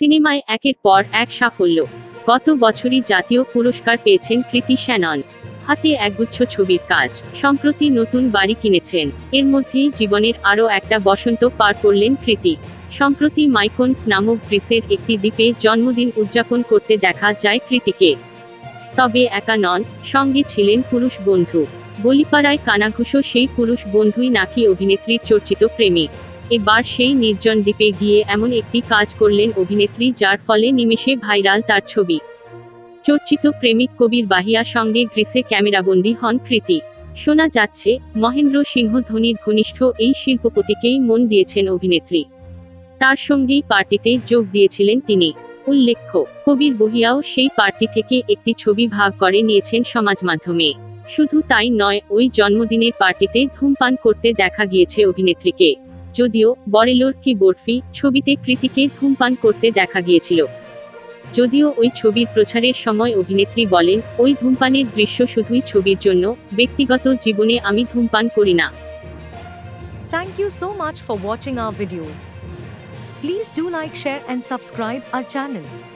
সিনেমায় একের পর এক সাফল্য। গত বছরই জাতীয় পুরস্কার পেয়েছেন কৃতি শ্যানন। হাতে একগুচ্ছ ছবির কাজ। সম্প্রতি নতুন বাড়ি কিনেছেন। এর মধ্যেই জীবনের আরও একটা বসন্ত পার করলেন কৃতি। সম্প্রতি মাইকোনস নামক গ্রিসের একটি দ্বীপে জন্মদিন উদযাপন করতে দেখা যায় কৃতিকে। তবে একা নন, সঙ্গে ছিলেন পুরুষ বন্ধু। বলিপাড়ায় কানাঘুষো সেই পুরুষ বন্ধুই নাকি অভিনেত্রীর চর্চিত প্রেমিক। এবার সেই নির্জন দ্বীপে গিয়ে এমন একটি কাজ করলেন অভিনেত্রী, যার ফলে নিমেষে ভাইরাল তার ছবি। চর্চিত প্রেমিক কবির বাহিয়া সঙ্গে গ্রিসে ক্যামেরাবন্দি হন কৃতি। শোনা যাচ্ছে, মহেন্দ্র সিংহ ধোনির ঘনিষ্ঠ এই শিল্পপতিকেই মন দিয়েছেন অভিনেত্রী। তার সঙ্গেই পার্টিতে যোগ দিয়েছিলেন তিনি। উল্লেখ্য, কবির বহিয়াও সেই পার্টি থেকে একটি ছবি ভাগ করে নিয়েছেন সমাজমাধ্যমে। শুধু তাই নয়, ওই জন্মদিনের পার্টিতে ধূমপান করতে দেখা গিয়েছে অভিনেত্রীকে। যদিও বরেলোর কি বরফি ছবিতে কৃতিকে ধূমপান করতে দেখা গিয়েছিল। যদিও ওই ছবির প্রচারের সময় অভিনেত্রী বলেন, ওই ধূমপানের দৃশ্য শুধুই ছবির জন্য, ব্যক্তিগত জীবনে আমি ধূমপান করি না। Thank you so much for watching our videos. Please do like, share and subscribe our channel.